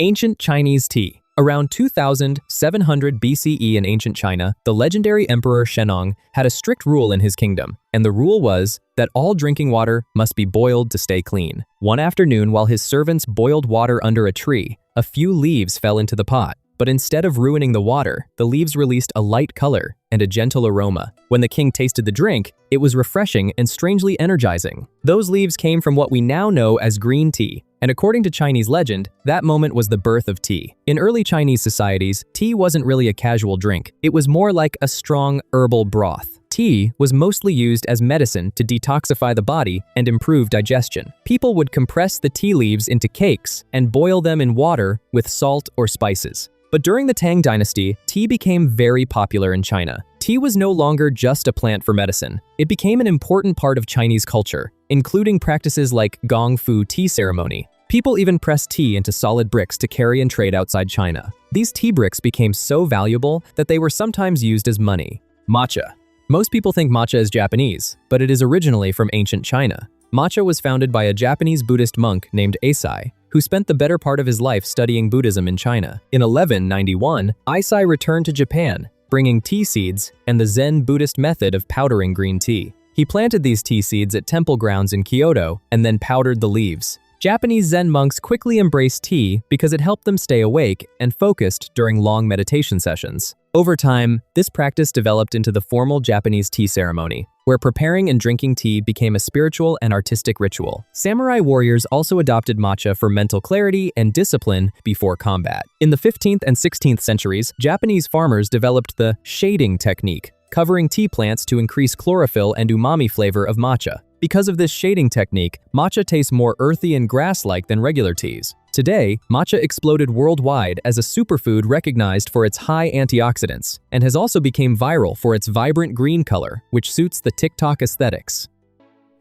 Ancient Chinese tea. Around 2700 BCE in ancient China, the legendary Emperor Shennong had a strict rule in his kingdom, and the rule was that all drinking water must be boiled to stay clean. One afternoon, while his servants boiled water under a tree, a few leaves fell into the pot. But instead of ruining the water, the leaves released a light color and a gentle aroma. When the king tasted the drink, it was refreshing and strangely energizing. Those leaves came from what we now know as green tea, and according to Chinese legend, that moment was the birth of tea. In early Chinese societies, tea wasn't really a casual drink. It was more like a strong herbal broth. Tea was mostly used as medicine to detoxify the body and improve digestion. People would compress the tea leaves into cakes and boil them in water with salt or spices. But during the Tang Dynasty, tea became very popular in China. Tea was no longer just a plant for medicine. It became an important part of Chinese culture, including practices like gong fu tea ceremony. People even pressed tea into solid bricks to carry and trade outside China. These tea bricks became so valuable that they were sometimes used as money. Matcha. Most people think matcha is Japanese, but it is originally from ancient China. Matcha was founded by a Japanese Buddhist monk named Eisai, who spent the better part of his life studying Buddhism in China. In 1191, Eisai returned to Japan, bringing tea seeds and the Zen Buddhist method of powdering green tea. He planted these tea seeds at temple grounds in Kyoto and then powdered the leaves. Japanese Zen monks quickly embraced tea because it helped them stay awake and focused during long meditation sessions. Over time, this practice developed into the formal Japanese tea ceremony, where preparing and drinking tea became a spiritual and artistic ritual. Samurai warriors also adopted matcha for mental clarity and discipline before combat. In the 15th and 16th centuries, Japanese farmers developed the shading technique, covering tea plants to increase chlorophyll and umami flavor of matcha. Because of this shading technique, matcha tastes more earthy and grass-like than regular teas. Today, matcha exploded worldwide as a superfood recognized for its high antioxidants, and has also become viral for its vibrant green color, which suits the TikTok aesthetics.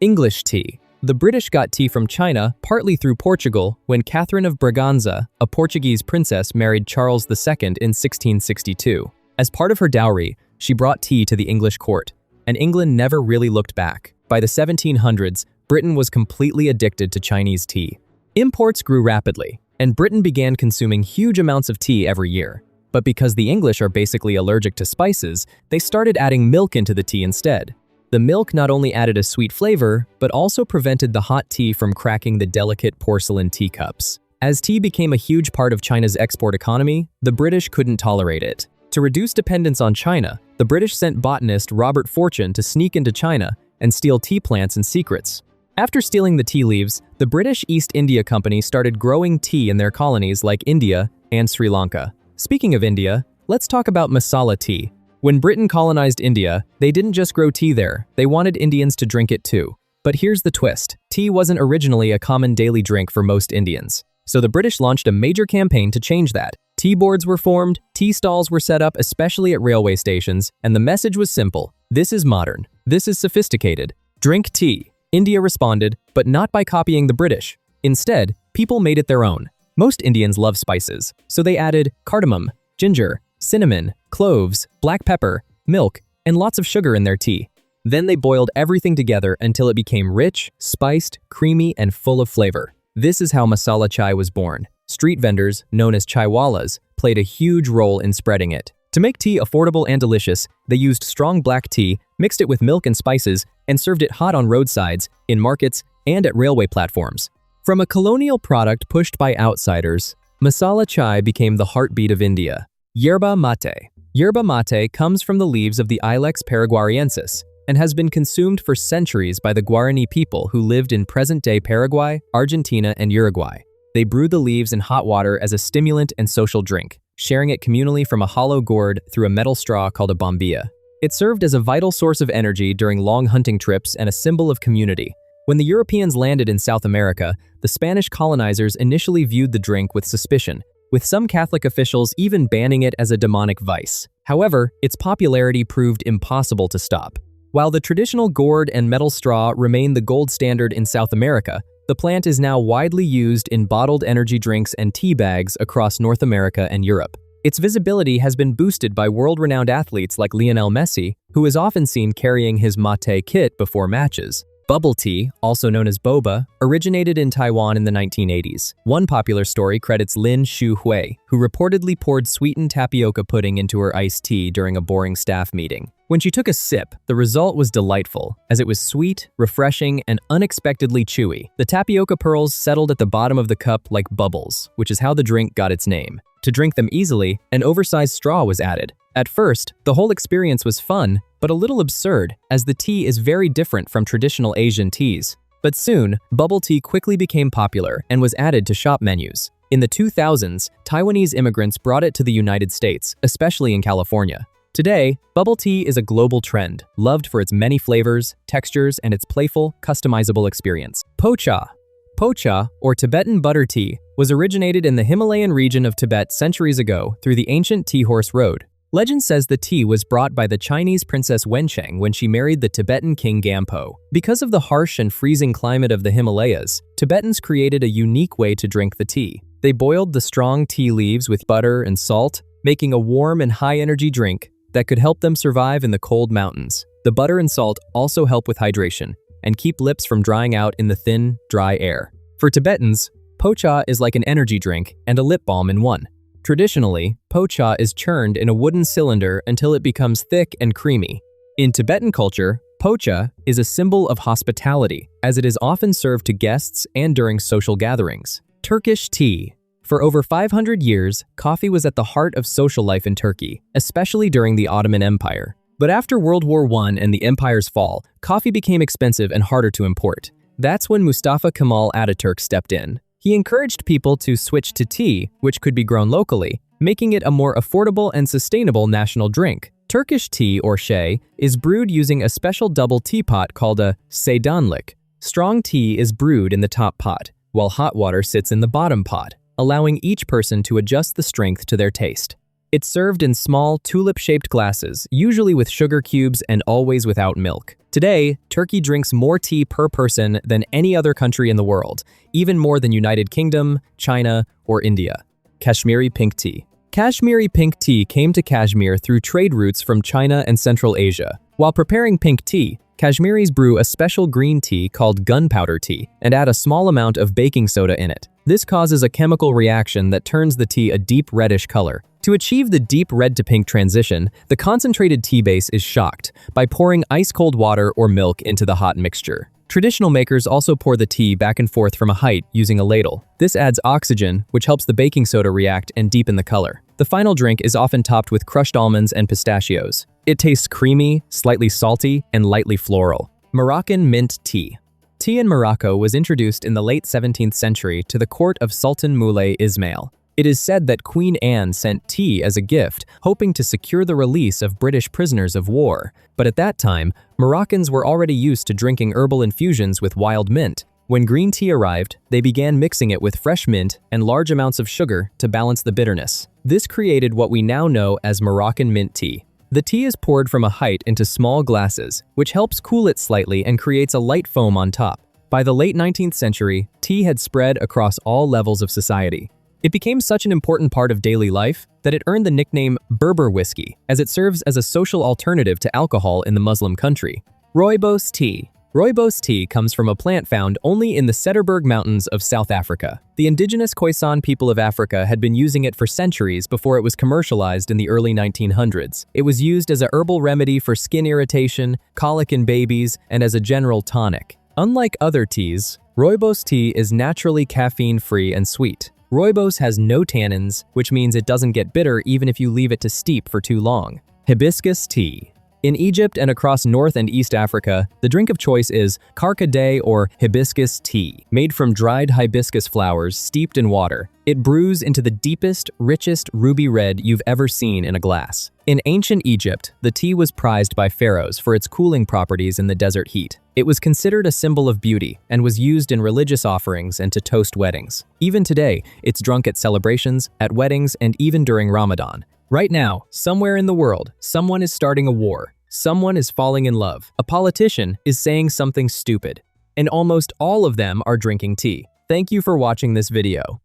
English tea. The British got tea from China partly through Portugal when Catherine of Braganza, a Portuguese princess, married Charles II in 1662. As part of her dowry, she brought tea to the English court, and England never really looked back. By the 1700s, Britain was completely addicted to Chinese tea. Imports grew rapidly, and Britain began consuming huge amounts of tea every year. But because the English are basically allergic to spices, they started adding milk into the tea instead. The milk not only added a sweet flavor, but also prevented the hot tea from cracking the delicate porcelain teacups. As tea became a huge part of China's export economy, the British couldn't tolerate it. To reduce dependence on China, the British sent botanist Robert Fortune to sneak into China and steal tea plants and secrets. After stealing the tea leaves, the British East India Company started growing tea in their colonies like India and Sri Lanka. Speaking of India, let's talk about masala tea. When Britain colonized India, they didn't just grow tea there, they wanted Indians to drink it too. But here's the twist. Tea wasn't originally a common daily drink for most Indians. So the British launched a major campaign to change that. Tea boards were formed, tea stalls were set up especially at railway stations, and the message was simple. This is modern. This is sophisticated. Drink tea. India responded, but not by copying the British. Instead, people made it their own. Most Indians love spices, so they added cardamom, ginger, cinnamon, cloves, black pepper, milk, and lots of sugar in their tea. Then they boiled everything together until it became rich, spiced, creamy, and full of flavor. This is how masala chai was born. Street vendors, known as chaiwalas, played a huge role in spreading it. To make tea affordable and delicious, they used strong black tea, mixed it with milk and spices, and served it hot on roadsides, in markets, and at railway platforms. From a colonial product pushed by outsiders, masala chai became the heartbeat of India. Yerba mate. Yerba mate comes from the leaves of the Ilex paraguariensis and has been consumed for centuries by the Guarani people who lived in present-day Paraguay, Argentina, and Uruguay. They brew the leaves in hot water as a stimulant and social drink, sharing it communally from a hollow gourd through a metal straw called a bombilla. It served as a vital source of energy during long hunting trips and a symbol of community. When the Europeans landed in South America, the Spanish colonizers initially viewed the drink with suspicion, with some Catholic officials even banning it as a demonic vice. However, its popularity proved impossible to stop. While the traditional gourd and metal straw remain the gold standard in South America, the plant is now widely used in bottled energy drinks and tea bags across North America and Europe. Its visibility has been boosted by world-renowned athletes like Lionel Messi, who is often seen carrying his mate kit before matches. Bubble tea, also known as boba, originated in Taiwan in the 1980s. One popular story credits Lin Shu Hui, who reportedly poured sweetened tapioca pudding into her iced tea during a boring staff meeting. When she took a sip, the result was delightful, as it was sweet, refreshing, and unexpectedly chewy. The tapioca pearls settled at the bottom of the cup like bubbles, which is how the drink got its name. To drink them easily, an oversized straw was added. At first, the whole experience was fun, but a little absurd, as the tea is very different from traditional Asian teas. But soon, bubble tea quickly became popular and was added to shop menus. In the 2000s, Taiwanese immigrants brought it to the United States, especially in California. Today, bubble tea is a global trend, loved for its many flavors, textures, and its playful, customizable experience. Pocha. Pocha, or Tibetan butter tea, was originated in the Himalayan region of Tibet centuries ago through the ancient Tea Horse Road. Legend says the tea was brought by the Chinese princess Wencheng when she married the Tibetan king Gampo. Because of the harsh and freezing climate of the Himalayas, Tibetans created a unique way to drink the tea. They boiled the strong tea leaves with butter and salt, making a warm and high-energy drink that could help them survive in the cold mountains. The butter and salt also help with hydration and keep lips from drying out in the thin, dry air. For Tibetans, pocha is like an energy drink and a lip balm in one. Traditionally, pocha is churned in a wooden cylinder until it becomes thick and creamy. In Tibetan culture, pocha is a symbol of hospitality, as it is often served to guests and during social gatherings. Turkish tea. For over 500 years, coffee was at the heart of social life in Turkey, especially during the Ottoman Empire. But after World War I and the empire's fall, coffee became expensive and harder to import. That's when Mustafa Kemal Ataturk stepped in. He encouraged people to switch to tea, which could be grown locally, making it a more affordable and sustainable national drink. Turkish tea, or shea, is brewed using a special double teapot called a çaydanlık. Strong tea is brewed in the top pot, while hot water sits in the bottom pot, allowing each person to adjust the strength to their taste. It's served in small, tulip-shaped glasses, usually with sugar cubes and always without milk. Today, Turkey drinks more tea per person than any other country in the world, even more than United Kingdom, China, or India. Kashmiri pink tea. Kashmiri pink tea came to Kashmir through trade routes from China and Central Asia. While preparing pink tea, Kashmiris brew a special green tea called gunpowder tea and add a small amount of baking soda in it. This causes a chemical reaction that turns the tea a deep reddish color. To achieve the deep red to pink transition, the concentrated tea base is shocked by pouring ice-cold water or milk into the hot mixture. Traditional makers also pour the tea back and forth from a height using a ladle. This adds oxygen, which helps the baking soda react and deepen the color. The final drink is often topped with crushed almonds and pistachios. It tastes creamy, slightly salty, and lightly floral. Moroccan mint tea. Tea in Morocco was introduced in the late 17th century to the court of Sultan Moulay Ismail. It is said that Queen Anne sent tea as a gift, hoping to secure the release of British prisoners of war. But at that time, Moroccans were already used to drinking herbal infusions with wild mint. When green tea arrived, they began mixing it with fresh mint and large amounts of sugar to balance the bitterness. This created what we now know as Moroccan mint tea. The tea is poured from a height into small glasses, which helps cool it slightly and creates a light foam on top. By the late 19th century, tea had spread across all levels of society. It became such an important part of daily life that it earned the nickname Berber whiskey, as it serves as a social alternative to alcohol in the Muslim country. Rooibos tea. Rooibos tea comes from a plant found only in the Cederberg Mountains of South Africa. The indigenous Khoisan people of Africa had been using it for centuries before it was commercialized in the early 1900s. It was used as a herbal remedy for skin irritation, colic in babies, and as a general tonic. Unlike other teas, Rooibos tea is naturally caffeine-free and sweet. Rooibos has no tannins, which means it doesn't get bitter even if you leave it to steep for too long. Hibiscus tea. In Egypt and across North and East Africa, the drink of choice is karkadé or hibiscus tea, made from dried hibiscus flowers steeped in water. It brews into the deepest, richest ruby red you've ever seen in a glass. In ancient Egypt, the tea was prized by pharaohs for its cooling properties in the desert heat. It was considered a symbol of beauty and was used in religious offerings and to toast weddings. Even today, it's drunk at celebrations, at weddings, and even during Ramadan. Right now, somewhere in the world, someone is starting a war. Someone is falling in love. A politician is saying something stupid. And almost all of them are drinking tea. Thank you for watching this video.